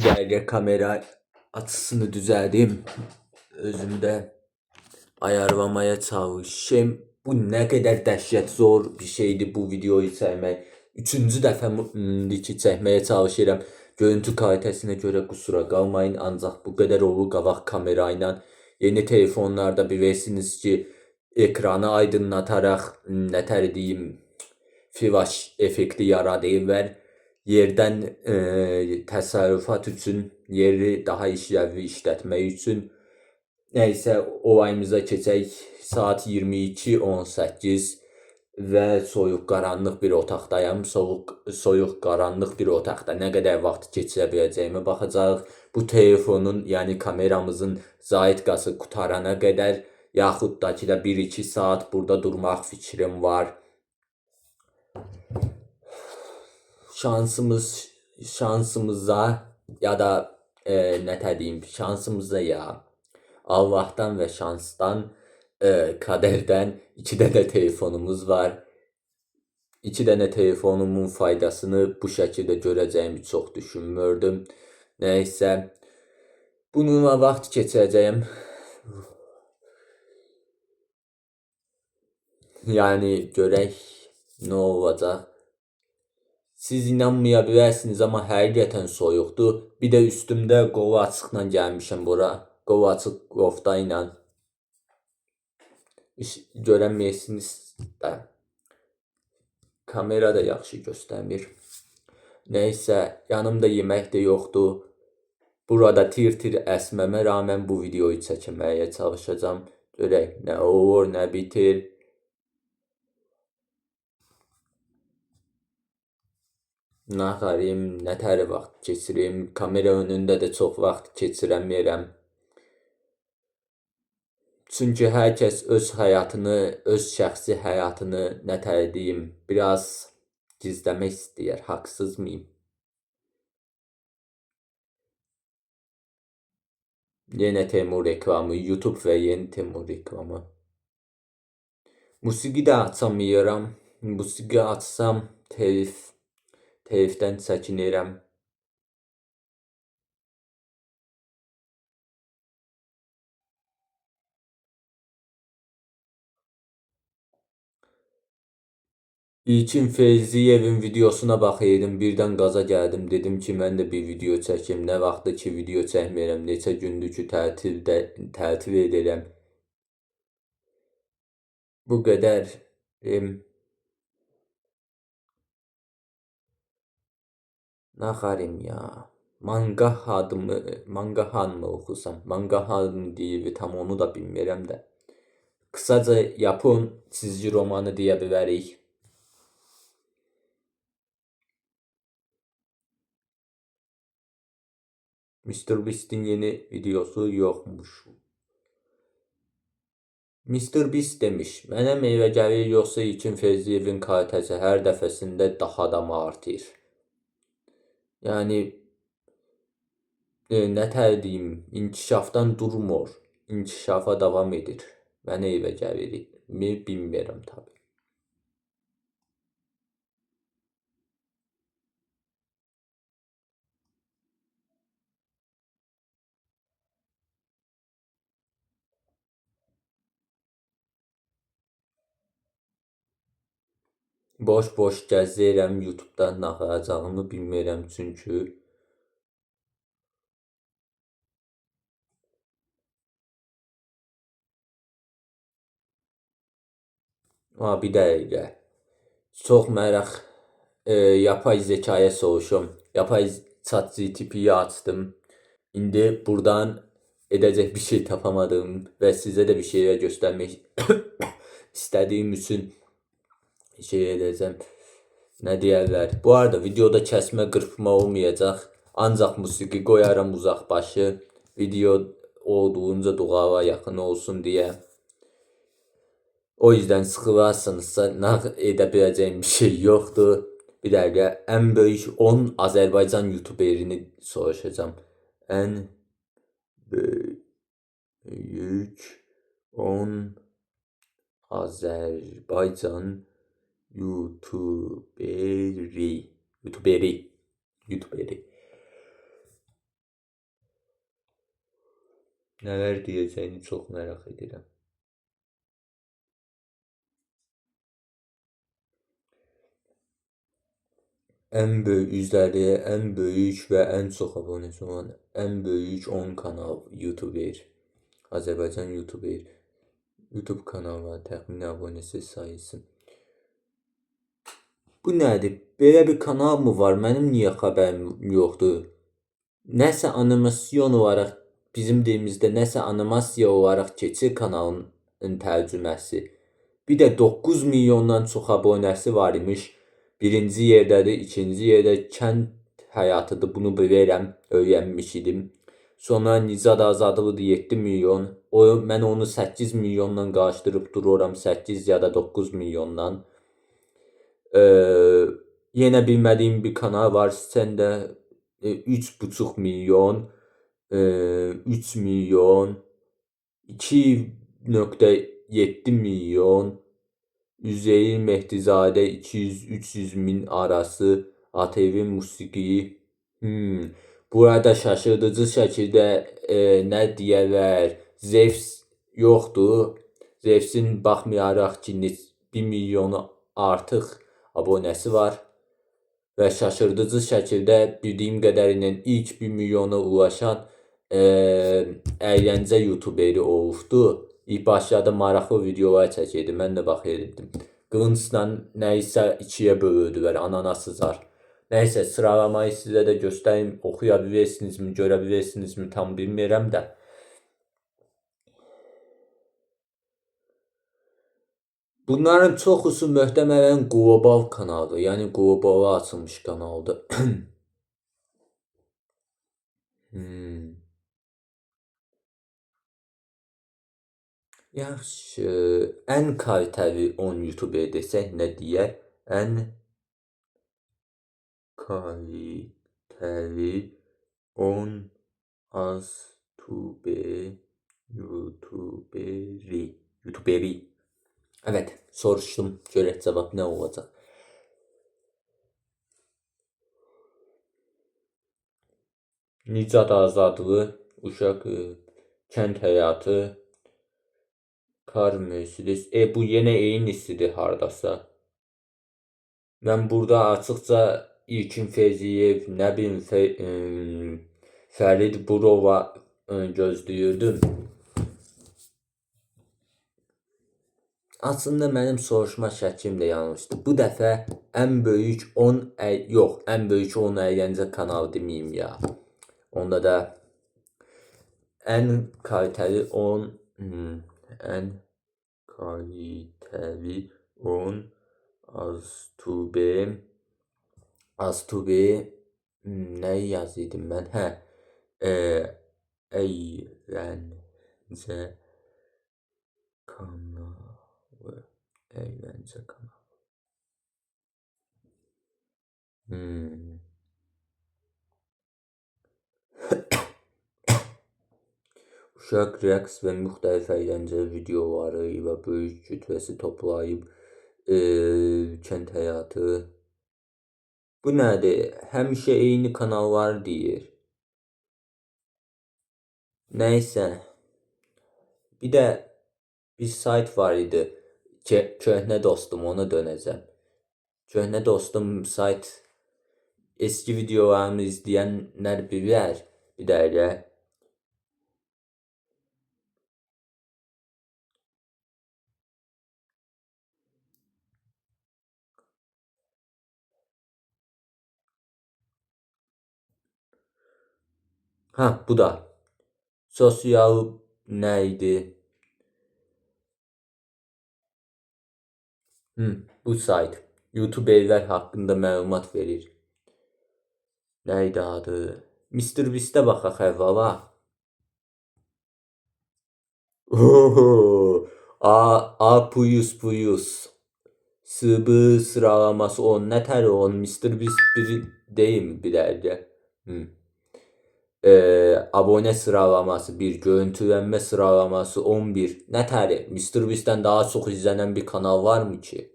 dəqiqə kamera açısını düzəldim. Özümdə ayarlamaya çalışayım. Bu nə qədər dəhşət zor bir şeydir bu videoyu çəkmək. Üçüncü dəfədir ki, çəkməyə çalışıram. Görüntü kalitəsinə görə qüsura qalmayın. Ancaq bu qədər olur qabaq kamera ilə. Yeni telefonlarda bilirsiniz ki, ekranı aydınlataraq nətər deyim, flash effekti yaradırlar. Yerdən təsərrüfat üçün, yeri daha işlevli işlətmək üçün. Nəysə, olayımıza keçək. Saat 22:18 və soyuq qaranlıq bir otaqdayam. Soyuq qaranlıq bir otaqda nə qədər vaxt keçirə biləcəyimə baxacağıq. Bu telefonun, yəni kameramızın zaitqası qutarana qədər, yaxud da ki də 1-2 saat burada durmaq fikrim var. Şansımıza ya da nətər deyim, şansımıza ya, Allahdan və şansdan, qədərdən 2 dənə telefonumuz var. 2 dənə telefonumun faydasını bu şəkildə görəcəyimi çox düşünmürdüm. Nəysə, bununla vaxt keçirəcəyəm. Yəni görək nə olacaq. Siz inanmaya bilərsiniz, amma həqiqətən soyuqdur. Bir də üstümdə qolu açıqla gəlmişəm bura. Qolu açıq qofta ilə. Görəməyirsiniz də. Kamera da yaxşı göstərmir. Nəysə, yanımda yemək də yoxdur. Burada tir-tir əsməmə rağmen bu videoyu çəkməyə çalışacağım. Görək nə olur, nə bitir. Nə xarim, nətər vaxt keçirim. Kamera önündə də çox vaxt keçirəmirəm. Çünki hər kəs öz həyatını, öz şəxsi həyatını nətər deyim, biraz gizləmək istəyir. Haqsız mıyım? Yenə Teymur reklamı, YouTube və yeni Teymur reklamı. Musiqi də açamıyorum. Musiqi açsam telifdən çəkinirəm. İlkin Feyziyevin videosuna baxıyordum, birdən qaza gəldim. Dedim ki, mən də bir video çəkim. Nə vaxtdır ki, video çəkmirəm. Neçə gündür ki, tətil edirəm. Bu qədər. Nə xarim ya. Mangahan mı oxusam? Mangahan deyir, tam onu da bilmirəm də. Qısaca Yapon çizgi romanı deyə bilərik. MrBeast'in yeni videosu yoxmuş. MrBeast demiş, mənə meyvə gəlir yoxsa İlkin Feyziyevin kalitəsi hər dəfəsində daha da mı artır? Yəni, nətər deyim, inkişafdan durmur, inkişafa davam edir. Mənə meyvə gəlir mi, bilmirəm tabii. Boş-boş gəzirəm, YouTube'dan nə axtaracağımı bilmirəm çünki. Bir dəqiqə. Çox maraq, yapay zekaya soruşum. Yapay ChatGPT'yi açdım. İndi buradan edəcək bir şey tapamadım və sizə də bir şeylər göstərmək istədiyim üçün şey edəcəm. Nə deyərlər? Bu arada videoda kəsmə, qırpma olmayacaq. Ancaq musiqi qoyaram uzaq başı. Video olduğunca duağa yaxın olsun deyə. O yüzden sıxılarsınızsa edə biləcəyim bir şey yoxdur. Bir dəqiqə, ən böyük 10 Azərbaycan YouTuberini soruşacağım. Ən böyük 10 Azərbaycan YouTuberi. Nələr deyəcəyini çox merak edirəm. Ən böyük izlədiyi, ən böyük və ən çox abunəsi olan ən böyük 10 kanal YouTuber. Azərbaycan YouTuber. YouTube kanalı təxmini abunəsi sayısı. Bu nədir? Belə bir kanal mı var? Mənim niyə xəbərim yoxdur? Nəsə animasyon olaraq, bizim dilimizdə nəsə animasiya olaraq keçir kanalın tərcüməsi. Bir də 9 milyondan çox abunəsi var imiş. Birinci yerdədir, ikinci yerdə kənd həyatıdır. Bunu bilirəm, öyrənmiş idim. Sonra Nicat Azadlıdır 7 milyon. Mən onu 8 milyonla qarşıdırıb dururam, 8 ya da 9 milyondan. Yenə bilmədiyim bir kanal var, sən də 3,5 milyon, 3 milyon, 2,7 milyon, Üzeyir Mehdizadə 200-300 min arası, ATV musiqi. Burada şaşırtıcı şəkildə nə deyərlər, Zevs yoxdur. Zevsin baxmayaraq ki 1 milyonu artıq abunəsi var. Və şaşırtıcı şəkildə bildiyim qədərilə ilk 1 milyona ulaşan əyləncə YouTuberi olubdu. İlk başlarda maraqlı videolar çəkirdi, mən də baxırdım. Qılıncla nəyisə ikiyə bölürdülər, ananasızlar. Nəysə, sıralamayı sizə də göstərim, oxuya bilirsinizmi, görə bilirsinizmi, tam bilmirəm də. Bunların çoxusu möhtəmələn qlobal kanaldır, yəni qlobala açılmış kanaldır. Yaxşı, ən kalitəli 10 YouTuber desək nə deyər? Ən kalitəli 10 YouTuberi. Evet, soruşdum, görək cavab nə olacaq. Nicat Azadlı, Uşaq, kənd həyatı, Kar Mercedes. Bu yenə eynisidir hardasa. Mən burada açıqca İlkin Feyziyev, nə bilim Fərid Burova gözləyirdim. Aslında mənim soruşma şəklim də yanlışdır. Bu dəfə ən böyük 10 ən böyük 10 əyləncə kanalı deməyim ya. Onda da ən kalitəli 10 ən kalitəli 10 Aztubi nəyi yazıydım mən? Əyləncə kanalı. Əyləncə kanalı. Uşaq rəqs və müxtəlif əyləncə videoları və böyük kütləsi toplayıb kənd həyatı. Bu nədir? Həmişə eyni kanallar deyir. Nəysə. Bir də bir sayt var idi. Köhnə dostum, ona dönəcəm. Köhnə dostum sayt eski videolarımı izləyənlər bilər. Bir dəqiqə. Bu da. Sosial nə idi? Bu sayt. YouTuberlər haqqında məlumat verir. Nə idi adı? MrBeast'ə baxaq əvvəla. Puyus. Sıbı sıralaması 10. Nətər o? MrBeast biri deyilmi bir dəqiqə? Abunə sıralaması 1, görüntülənmə sıralaması 11. Nətəri? MrBeast'dən daha çox izlənən bir kanal varmı ki?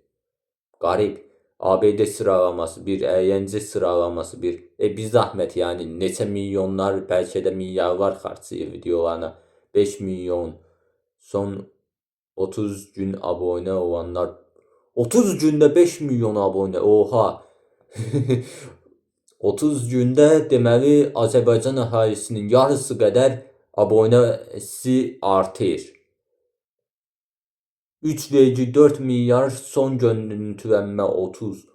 Qarib. ABD sıralaması 1, əyləncə sıralaması 1. Bir zəhmət yəni neçə milyonlar, bəlkə də milyarlar xərcləyir videolarına. 5 milyon. Son 30 gün abone olanlar. 30 gündə 5 milyon abone. Oha. 30 gündə deməli Azərbaycan əhalisinin yarısı qədər abunəsi artır. 3,4 milyar son görüntülənmə 30.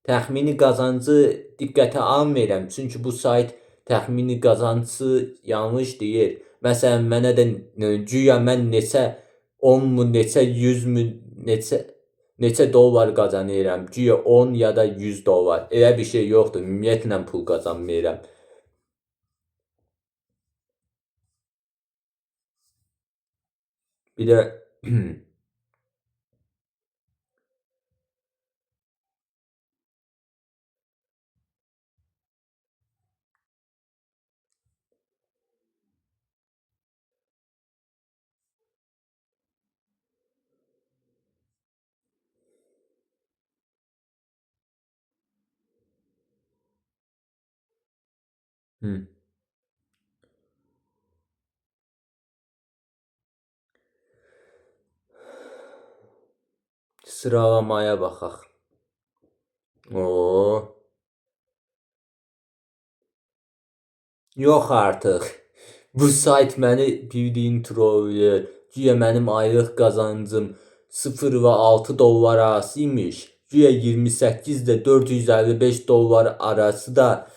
Təxmini qazancı diqqətə almıram, çünki bu sayt təxmini qazancı yanlış deyir. Məsələn, mənə də güya mən neçə 10 mu, neçə 100 mu, neçə dollar qazanıram. Güya 10 ya da 100 dollar. Elə bir şey yoxdur. Ümumiyyətlə pul qazanmıram. Bir də sıralamaya baxaq. Oo. Yox artıq. Bu sayt məni bildiyin trolləyir. Güya mənim aylıq qazancım 0 və 6 dollar arası imiş. Güya 28 ilə 455 dollar arası da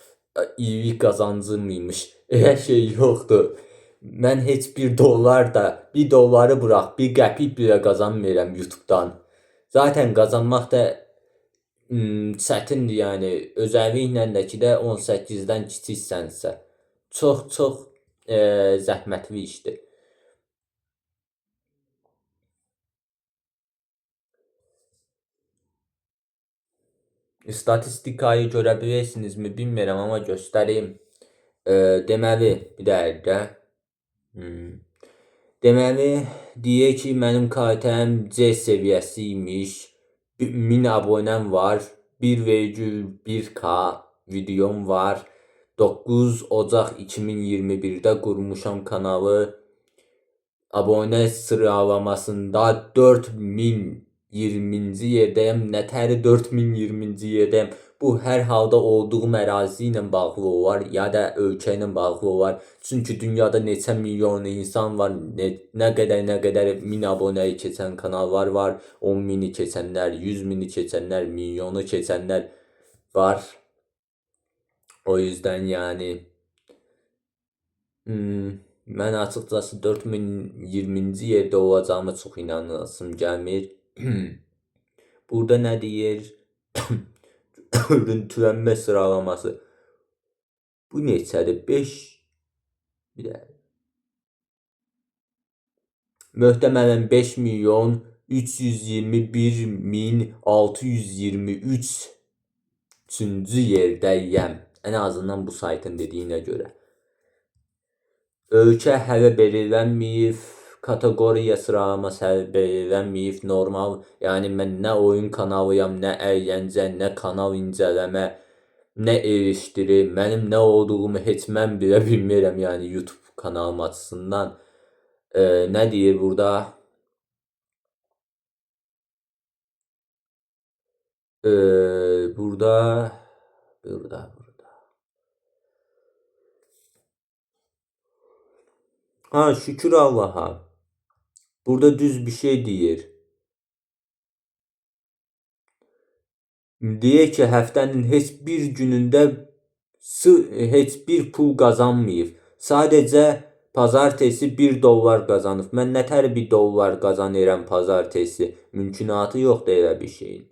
illik qazancım imiş. Elə şey yoxdur. Mən heç 1 dollar da, 1 dolları burax, 1 qəpik belə qazanmıram YouTube'dan. Zaten qazanmaq da çətindir, yəni özəlliklə də ki də 18-dən kiçiksənsə. Çox zəhmətli işdir. Statistikayı görə bilirsinizmi bilmirəm, amma göstəreyim. Deməli, bir dəqiqə. Deməli, deyək ki, mənim KTM C səviyyəsi imiş. 1000 abunəm var. 1,1K videom var. 9 Ocaq 2021-də qurmuşam kanalı. Abunə sıralamasında 4020-ci yerdəyəm. Nətəri 4020-ci yerdəyəm. Bu hər halda olduğum ərazi ilə bağlı olar, ya da ölkə ilə bağlı olar. Çünki dünyada neçə milyon insan var, nə qədər 1000 abunəyi keçən kanallar var. 10.000-i keçənlər, 100.000-i keçənlər, milyonu keçənlər var. O yüzden yani mən açıqcası 4020-ci yerdə olacağıma çox inanasım gəlmir. Burada nə deyir? Görüntülənmə sıralaması. Bu neçədir? 5 bir də. Möhtəmələn 5 milyon 321 min 623 üçüncü yerdəyəm. Ən azından bu saytın dediyinə görə. Ölkə hələ belirlənməyib, kateqoriya sıralaması hələ belirlənməyib, normal. Yəni mən nə oyun kanalıyam, nə əyləncə, nə kanal incələmə, nə eleştiri, mənim nə olduğumu heç mən bilə bilmirəm, yəni YouTube kanalım açısından. Nə deyir burada? Burada. Ha, şükür Allah'a. Burada düz bir şey deyir. Deyir ki, həftənin heç bir günündə heç bir pul qazanmayıb. Sadəcə pazartesi 1 dollar qazanıb. Mən nətər 1 dollar qazanıram pazartesi? Mümkünatı yoxdur elə bir şeyin.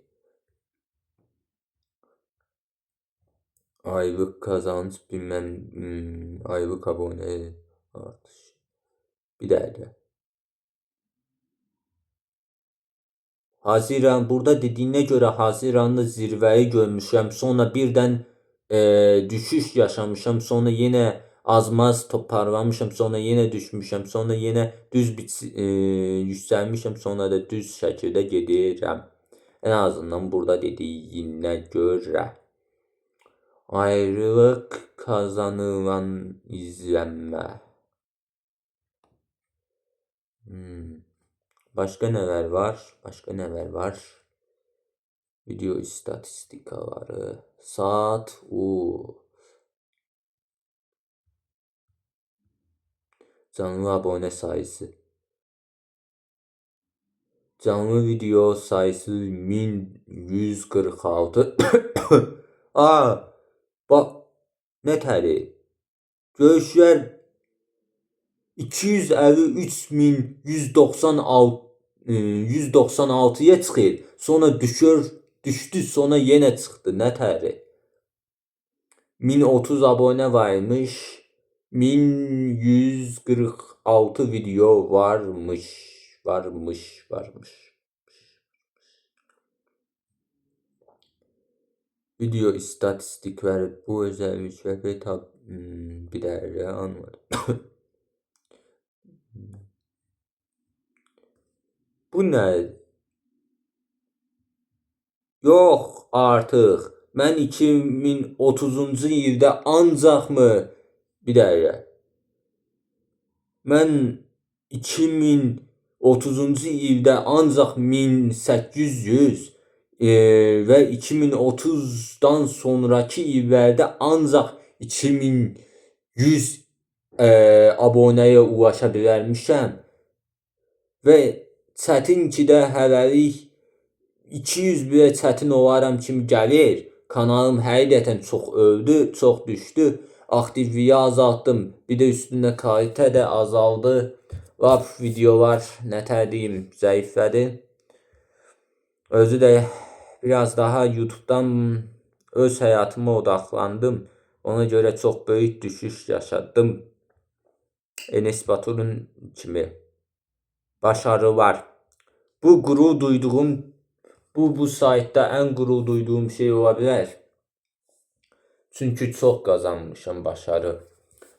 Aylıq qazanc bilməm, aylıq abunə artış. Bir dəqiqə. Haziran, burada dediyinə görə Haziranda zirvəyi görmüşəm. Sonra birdən düşüş yaşamışam. Sonra yenə az-maz toparlamışam. Sonra yenə düşmüşəm. Sonra yenə düz yüksəlmişəm. Sonra da düz şəkildə gedirəm. Ən azından burada dediyinə görə. Aylıq kazanılan izlənmə. Hmm. Başka neler var? Başka neler var? Video istatistikaları. Saat. Canlı abone sayısı. Canlı video sayısı 1146. Aa, bak ne tari. Görüşler 253.196 196'ya çıxır. Sonra düşdü, sonra yenə çıxdı. Nə təri? 1030 abone varmış. 1146 video varmış. Varmış. Video istatistikleri bu özellikle bir dakika anladım. Bu ne? Yok artıq. Mən 2030-cu ildə ancaqmı bir dəqiqə. Mən 2030-cu ildə ancaq 1800 və 2030-dan sonrakı illərdə ancaq 2100 abunəyə ulaşa bilərmişəm və çətin ki də hələlik 200 bile çətin olaram kimi gəlir. Kanalım həqiqətən çox öldü, çox düşdü. Aktivliyi azaltdım. Bir də üstündə kalite də azaldı. Lap videolar nətər deyim, zəiflədi. Özü də biraz daha YouTube'dan öz həyatıma odaqlandım. Ona görə çox böyük düşüş yaşadım. Enes Batur'un kimi başarılar. Bu gurur duyduğum bu saytda ən qürur duyduğum şey ola bilər. Çünki çox qazanmışam başarı.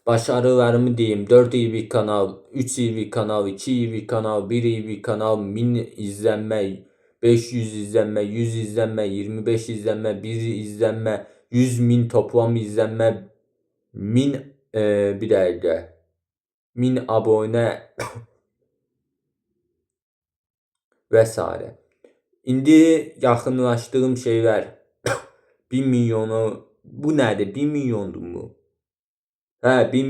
Başarılarımı deyim, 4 illik kanal, 3 illik kanal, 2 illik kanal, 1 illik kanal, 1000 izlənmə, 500 izlənmə, 100 izlənmə, 25 izlənmə, 1 izlənmə, 100.000 toplam izlənmə, 1000 bir dəqiqə, 1000 abunə və s. İndi yaxınlaşdığım şeylər 1 milyonu, bu nədir? 1 milyondur mu? Hə, 1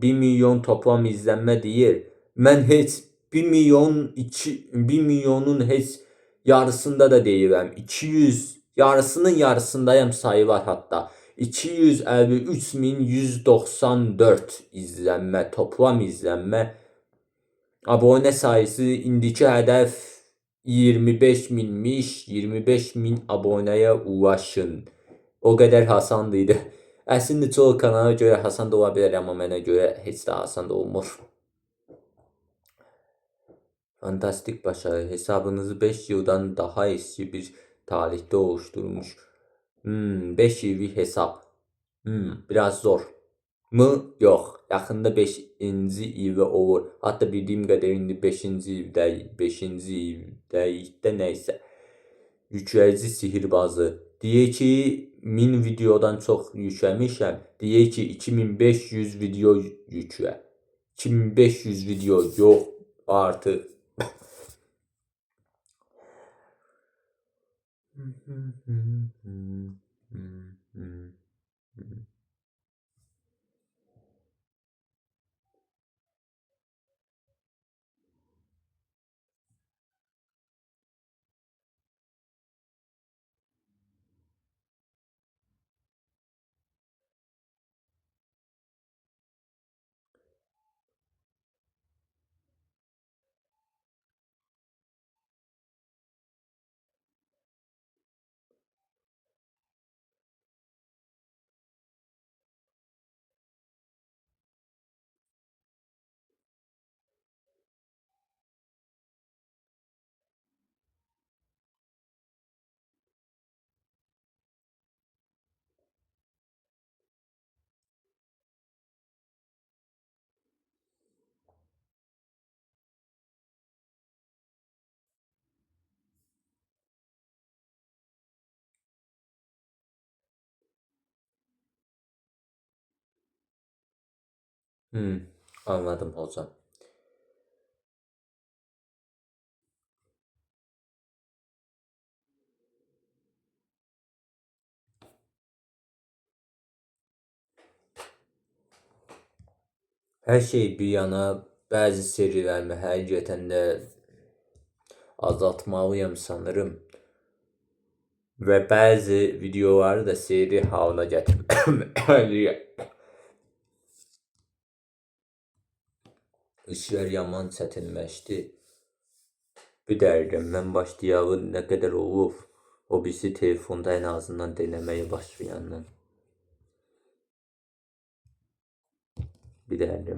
milyon toplam izlənmə deyir. Mən heç 1 milyonun heç yarısında da deyirəm. 200 yarısının yarısındayım sayı var hatta. 253.194 izlənmə, toplam izlənmə. Abone sayısı indiki hədəf 25.000'miş. 25.000 aboneye ulaşın. O qədər asan idi. Əslində çox kanala görə asan da ola bilər, amma mənə görə heç də asan da olmur. Fantastik başarı. Hesabınızı 5 yıldan daha eski bir tarihte oluşturmuş. 5 illik hesap. Biraz zor mu? Yox. Yaxında 5-ci ildə olur. Hatta bildiyim qədər indi 5-ci ildəyikdə nəysə. Yükləyici sihirbazı. Deyək ki 1000 videodan çox yükləmişəm. Deyək ki 2500 video yüklə. 2500 video yox artıq. Anladım hocam. Hər şey bir yana, bəzi serilərimi həqiqətən də azaltmalıyam sanırım və bəzi videoları da seri halına gətirməliyəm. İşlər yaman çətinləşdi. Bir dəqiqə mən başlayalı nə qədər olub, o birisi telefonda ən azından deneməyə başlayandan. Bir dəqiqə.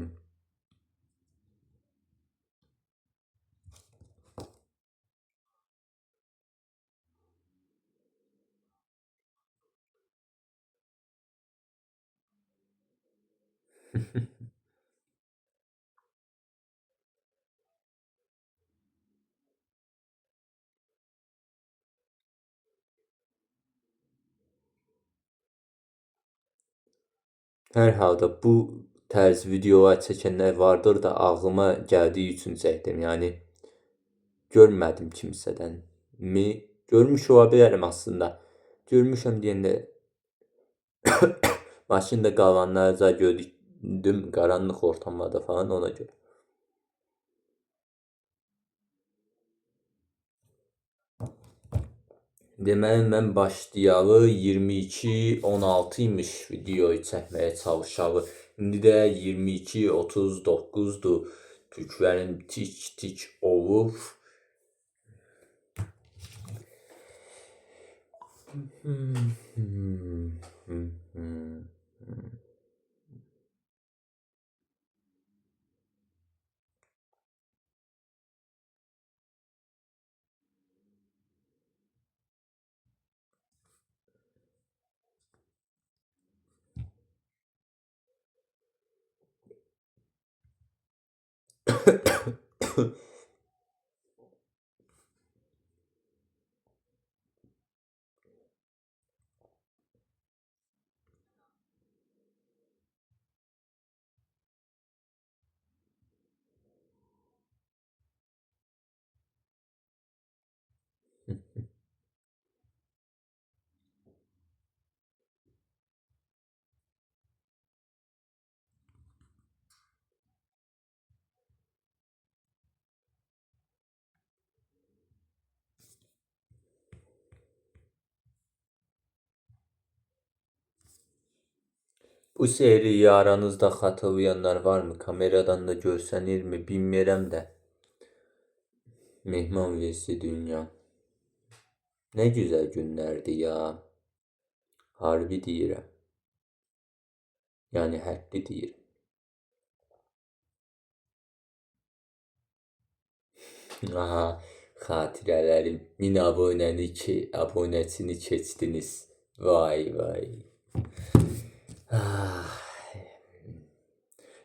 Hər halda bu tərz videolar çəkənlər vardır da ağlıma gəldiyi üçün çəkdim. Yəni görmədim kimsədən. Görmüş ola bilərəm aslında. Görmüşəm deyəndə maşında qalanlarca gördüm qaranlıq ortamlarda falan ona görə. Deməli mən başlayalı 22-16 imiş videoyu çəkməyə çalışalı. İndi də 22-39-dur. Tüklərim tik-tik olub. Bu seriyi aranızda xatırlayanlar varmı? Kameradan da görsənirmi bilmirəm də. Mehman vs Dünya. Nə gözəl günlərdi ya. Harbi deyirəm. Yəni həqqi deyirəm. Aha, xatirələrim. 1000 abunəçini keçdiniz. Vay vay.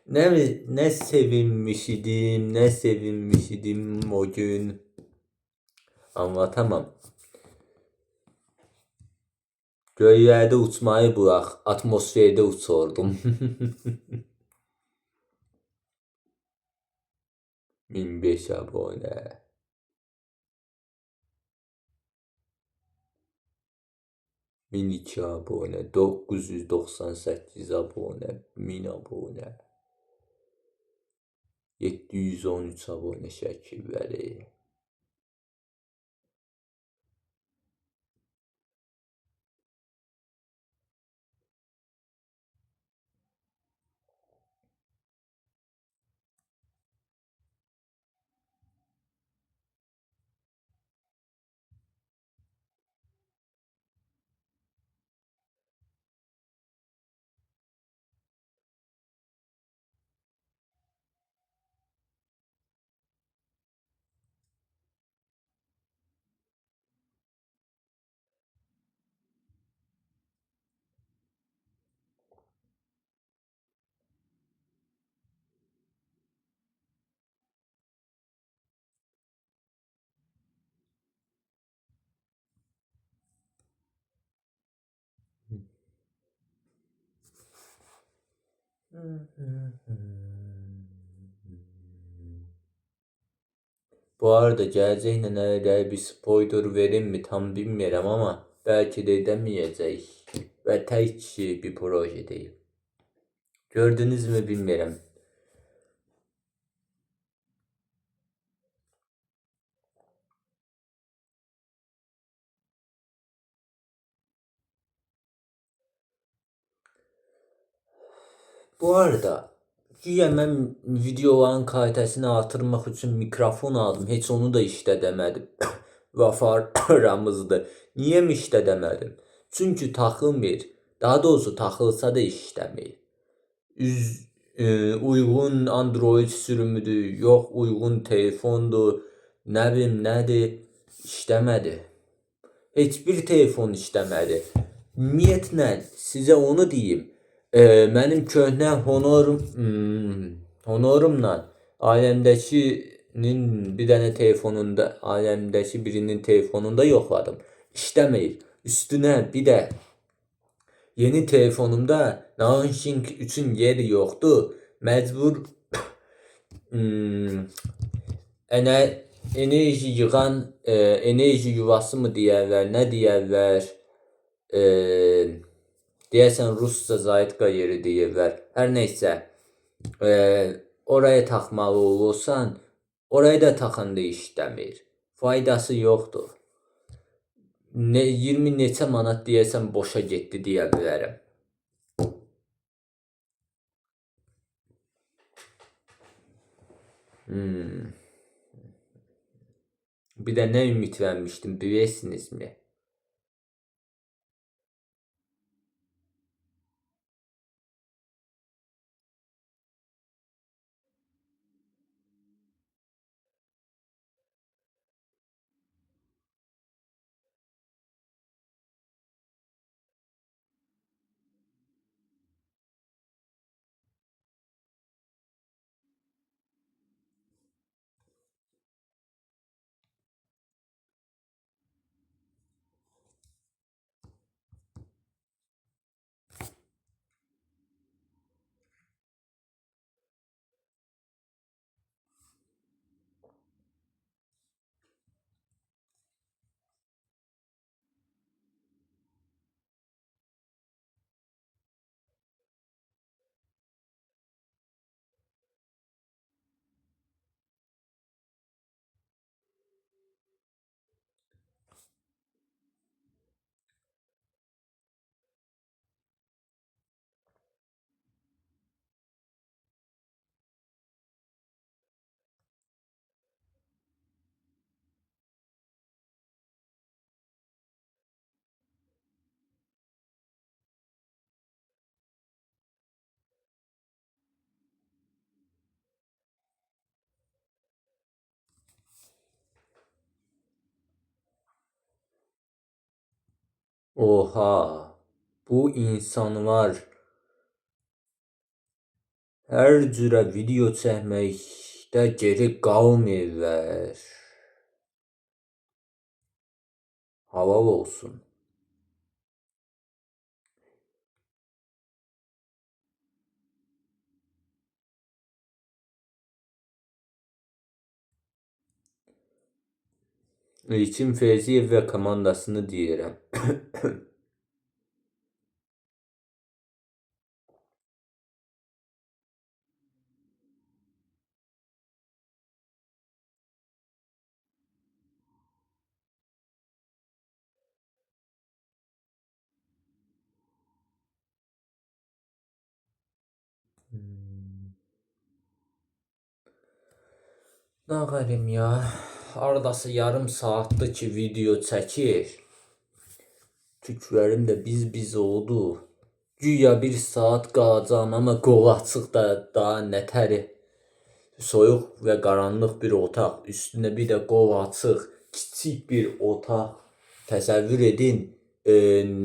Nə sevinmiş idim o gün. Anlatamam. Göylərdə uçmayı bırax, atmosferdə uçurdum. 1005 abunə. 1002 abunə, 998 abunə, 1000 abunə, 713 abunə şəkilləri. Bu arada gələcəklə əlaqəli bir spoiler verimmi tam bilmirəm, amma bəlkə də edəməyəcək və tək bir proje deyil. Gördünüzmü bilmirəm. Bu arada güya mən videoların kalitəsini artırmaq üçün mikrofon aldım. Heç onu da işlədəmədim. Vafaramızdır. Niyə işlədəmədim? Çünki taxılmır. Daha doğrusu taxılsa da işləmir. Uyğun Android sürümüdür, yox uyğun telefondur, nə bilim nədir, işləmədi. Heç bir telefon işləmədi. Ümumiyyətlə sizə onu deyim. Mənim köhnə Honorumla ailəmdəkinin bir dənə telefonunda, ailəmdəki birinin telefonunda yoxladım. İşləmir. Üstünə bir də yeni telefonumda Nanosync üçün yer yoxdur. Məcbur enerji yığan enerji yuvası mı deyərlər, nə deyərlər? Deyəsən rusca zaytka yeri deyirlər. Hər nəysə, oraya taxmalı olursan, oraya da taxanda işləmir. Faydası yoxdur. 20 neçə manat deyəsən boşa getdi deyə bilərəm. Bir də nə ümidlənmişdim bilirsinizmi? Oha, bu insanlar hər cürə video çəkməkdə geri qalmırlar. Halal olsun. İlkin Feyziyev və komandasını deyirəm. Nə qərim ya, hardasa yarım saatdır ki video çəkir. Tüklərim də biz oldu. Güya 1 saat qalacağam, amma qol açıq da daha nətəri. Soyuq və qaranlıq bir otaq, üstünə bir də qol açıq, kiçik bir otaq. Təsəvvür edin,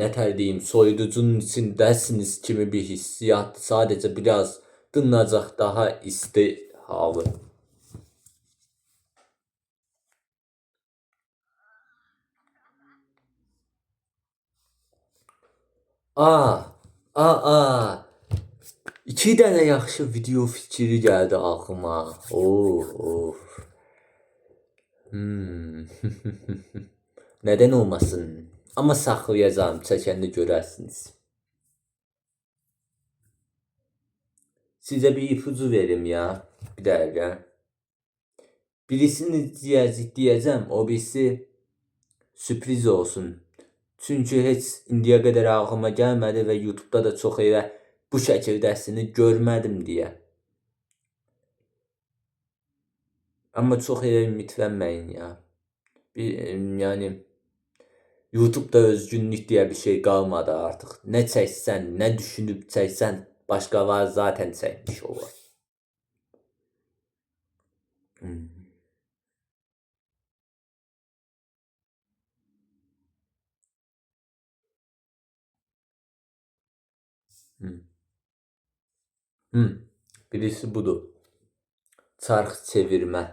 nətər deyim, soyuducunun içindəsiniz kimi bir hissiyat. Sadəcə biraz dınacaq daha isti halı. İki dənə yaxşı video fikri gəldi ağlıma. Nədən olmasın? Amma saxlayacağam, çəkəndə görərsiniz. Sizə bir ipucu verim ya, bir dəqiqə. Birisini deyəcəm, o birisi sürpriz olsun. Çünki heç indiyə qədər ağlıma gəlmədi və YouTube'da da çox elə bu şəkildəsini görmədim deyə. Amma çox elə ümidlənməyin ya. Yəni YouTube'da özgünlük deyə bir şey qalmadı artıq. Nə çəksən, nə düşünüb çəksən, başqaları zaten çəkmiş olur. Birisi budur. Çarx çevirmə.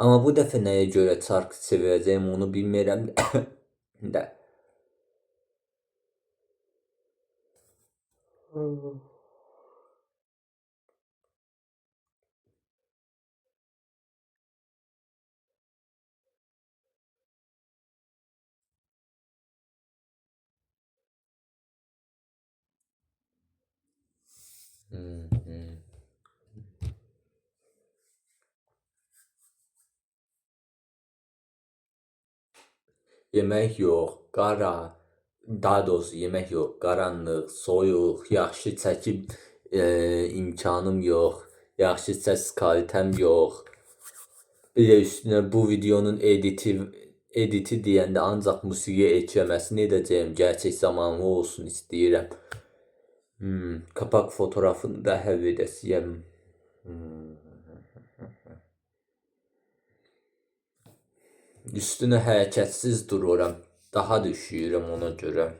Amma bu dəfə nəyə görə çarx çevirəcəyim onu bilmirəm də. Yemək yox, qara, daha doğrusu yemək yox, qaranlıq, soyuq, yaxşı çəkim imkanım yox, yaxşı səs kvalitem yox. Bir də üstünə bu videonun editi deyəndə ancaq musiqi ekləməsini edəcəyəm. Gerçək zamanlı olsun istəyirəm. Kapak fotoğrafını da həll edəsiyəm. Üstünə hərəkətsiz dururam. Daha da üşüyürəm ona görə.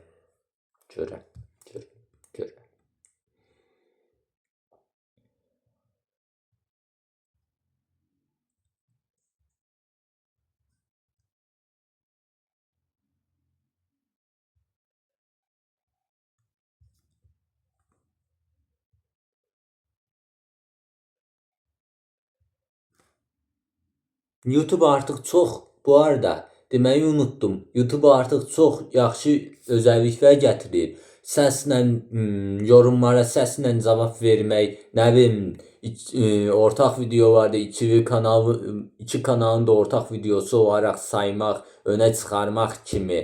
YouTube artıq çox, bu arada deməyi unutdum. YouTube artıq çox yaxşı özəlliklər gətirir. Səslə, yorumlara səslə cavab vermək, nə bilim, ortaq videolarda iki kanalın da ortaq videosu olaraq saymaq, önə çıxarmaq kimi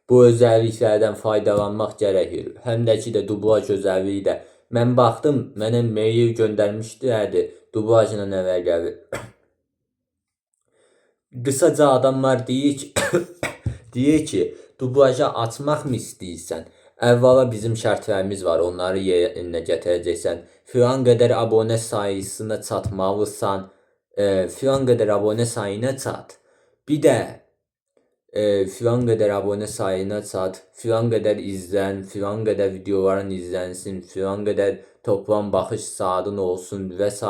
bu özəlliklərdən faydalanmaq gərəkir. Həm də ki də dublaj özəlliyi də. Mən baxdım, mənə mail göndərmişdilərdi, dublajla əlaqəli. Qısaca adamlar deyir ki, dublaja açmaq mı istəyirsən? Əvvəla bizim şərtlərimiz var, onları yerinə gətirəcəksən. Filan qədər abunə sayısına çatmalısan, filan qədər abunə sayına çat. Bir də filan qədər abunə sayına çat, filan qədər izlən, filan qədər videoların izlənsin, filan qədər toplam baxış saatın olsun və s.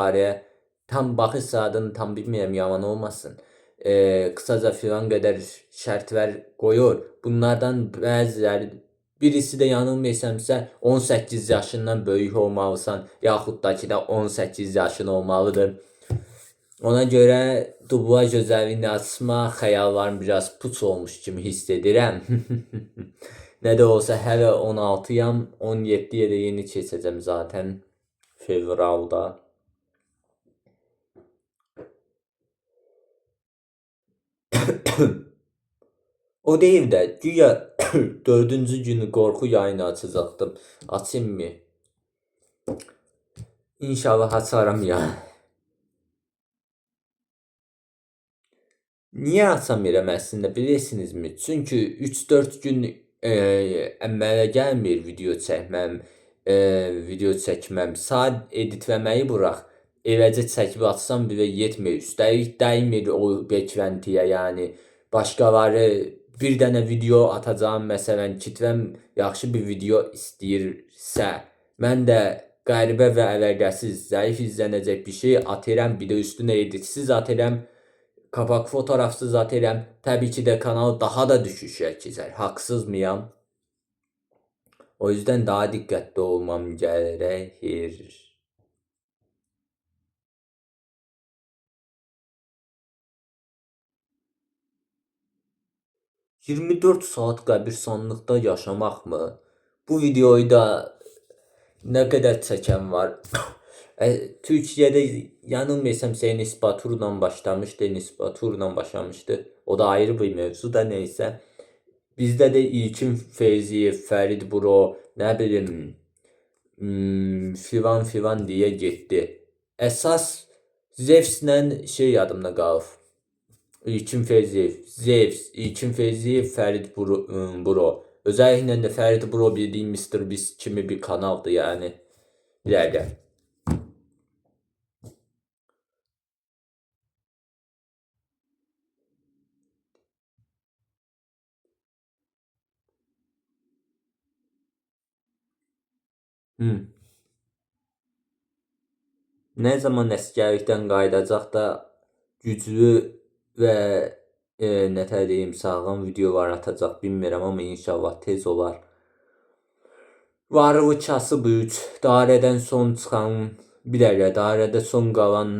Tam baxış saatını tam bilmirəm, yalan olmasın. Qısaca filan qədər şərtlər qoyur. Bunlardan bəziləri, birisi də yanılmıyorsamsa 18 yaşından böyük olmalısan, yaxud da ki də 18 yaşın olmalıdır. Ona görə dublaj özəlliyini açmaq xəyallarım biraz puç olmuş kimi hiss edirəm. Nə də olsa hələ 16-yam, 17-yə də yeni keçəcəm zaten fevralda. O deyil də, güya 4-cü günü qorxu yayını açacaqdım. Açayım mı? İnşallah açaram ya. Niyə açamıram əslində bilirsinizmi? Çünki 3-4 gün əmələ gəlmir video çəkməm. Saat editləməyi burax. Eləcə çəkib atsam belə yetmir. Üstəlik dəymir o bekləntiyə, yəni. Başqaları bir dənə video atacağım, məsələn, kitləm yaxşı bir video istəyirsə, mən də qəribə və əlaqəsiz, zəif izlənəcək bir şey atıram, bir də üstünə editsiz atıram, kapak fotoğrafsız atıram. Təbii ki də kanal daha da düşüşə keçər. Haqsız mıyam? O yüzden daha dikkatli olmam gerekir. ...24 saat qəbirstanlıqda yaşamaqmı? Bu videoyu da nə qədər çəkən var? Türkiyədə yanılmıyorsam Enis Batur'la başlamışdı. O da ayrı bir mevzu da neyse. Bizdə də İlkin Feyziyev, Fərid Buro, nə bilim, filan filan deyə getdi. Əsas Zevslə şey yadımda qalıb. İlkin Feyziyev, Zevs, İlkin Feyziyev, Fərid Buro. Özəlliklə də Fərid Buro bildiyim Mr. Beast kimi bir kanaldır yəni. Bir dəqiqə. Nə zaman əsgərlikdən qayıdacaq da güclü və nətər deyim, sağlam videolar atacaq bilmirəm, amma inşallah tez olar. Varlı kasıb 3, dairədən son çıxan, bir dəqiqə, dairədə son qalan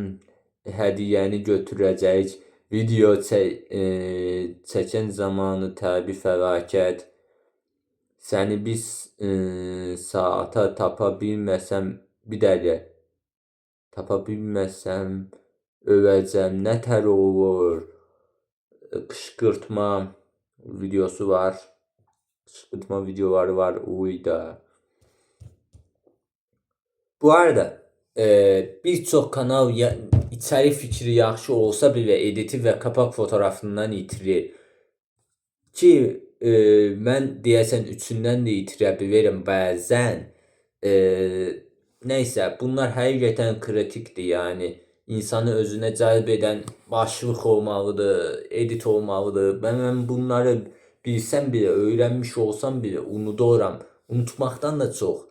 hədiyyəni götürəcək. Video çəkən zamanı təbii fəlakət. Səni bir saata tapa bilməsəm, bir dəqiqə. Tapa bilməsəm öləcəm, nətər olur? Qışqırtma videosu var. Qışqırtma videoları var. Uyda. Bu arada bir çox kanal içərik fikri yaxşı olsa belə editi və kapaq fotoğrafından itirir. Ki mən deyəsən üçündən də itirə bilirəm bəzən. Nəysə, bunlar həqiqətən kritikdir, yəni insanı özünə cəlb edən başlıq olmalıdır, edit olmalıdır. Mən bunları bilsəm belə, öyrənmiş olsam belə unuduram. Unutmaqdan da çox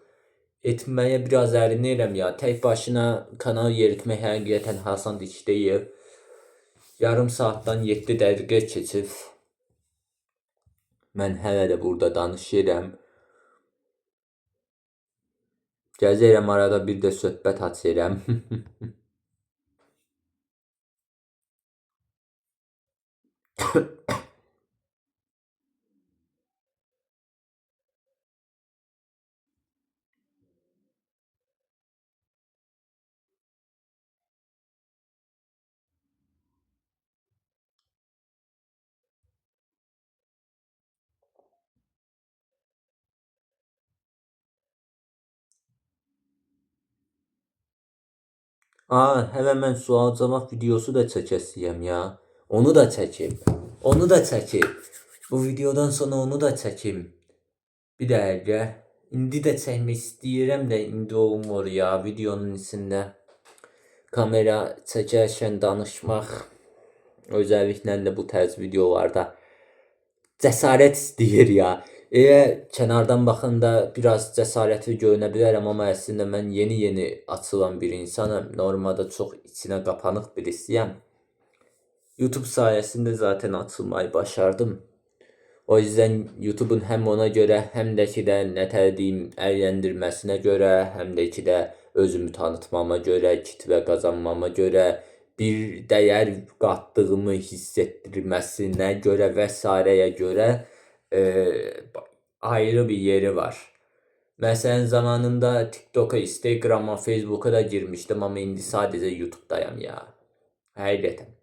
etməyə biraz ərinirəm ya. Tək başına kanal yeritmək həqiqətən asan iş deyil. Yarım saatdan 7 dəqiqə keçib. Mən hələ də burada danışıram. Gəzirəm, arada bir də söhbət açıram. Hələ mən sual-cavab videosu da çəkəsiyəm ya. Onu da çəkim. Onu da çəkim. Bu videodan sonra onu da çəkim. Bir dəqiqə. İndi də çəkmək istəyirəm də indi olmur ya. Videonun içində kamera çəkərkən danışmaq, özəlliklə də bu tərz videolarda cəsarət istəyir ya. Kənardan baxanda biraz cəsarətli görünə bilərəm, amma əslində mən yeni açılan bir insanam. Normalda çox içinə qapanıq birisiyəm. YouTube sayəsində zaten açılmayı başardım. O yüzden YouTube'un həm ona görə, həm də ki də nətər deyim, əyləndirməsinə görə, həm də ki də özümü tanıtmama görə, kitvə qazanmama görə, bir dəyər qatdığımı hiss etdirməsinə görə və s-yə görə ayrı bir yeri var. Məsələn, zamanında TikTok'a, Instagram'a, Facebook'a da girmişdim, amma indi sadəcə YouTube'dayam ya. Həqiqətən.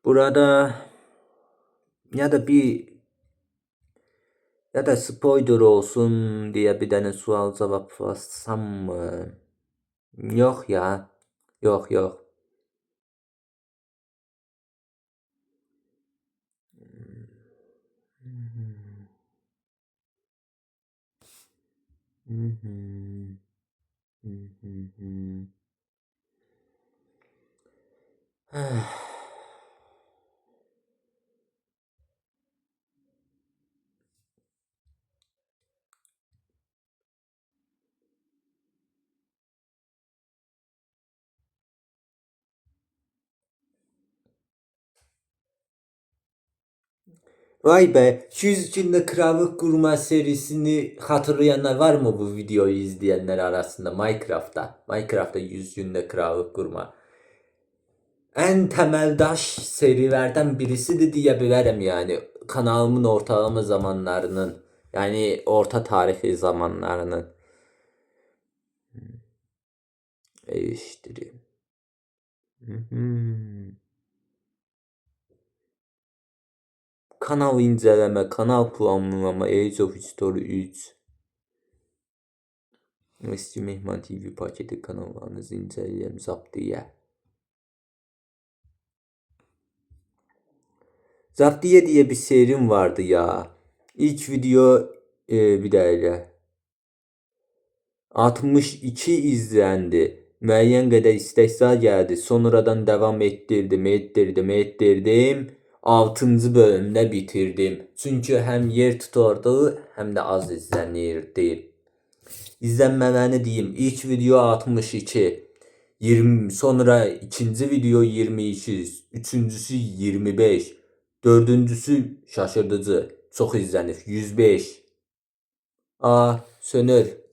Burada ya da spoiler olsun diye bir tane sual cevap yazsam mı? Yok ya. Yok. Vay be, 100 günde krallık kurma serisini hatırlayanlar var mı bu videoyu izleyenler arasında Minecraft'ta 100 günde krallık kurma. En temeldaş serilerden birisidir diye bilərəm yani. Kanalımın ortalama zamanlarının, yani orta tarihi zamanlarının. Eleştirim. Mhm. Kanal inceleme, kanal planlama, Age of History 3. Eski Mehman TV paketi kanallarınızı inceleyelim Zaptiye. Zaptiye diye bir serim vardı ya. İlk video bir dakika. 62 izlendi. Müəyyən qədər istehza gəldi. Sonradan devam etdirdim. 6-cı bölümdə bitirdim. Çünki həm yer tutardı, həm də az izlənirdi. İzlənmələrini deyim. İlk video 62, 20, sonra ikinci video 22, üçüncüsü 25, dördüncüsü şaşırtıcı, çox izlənir 105. Sönür.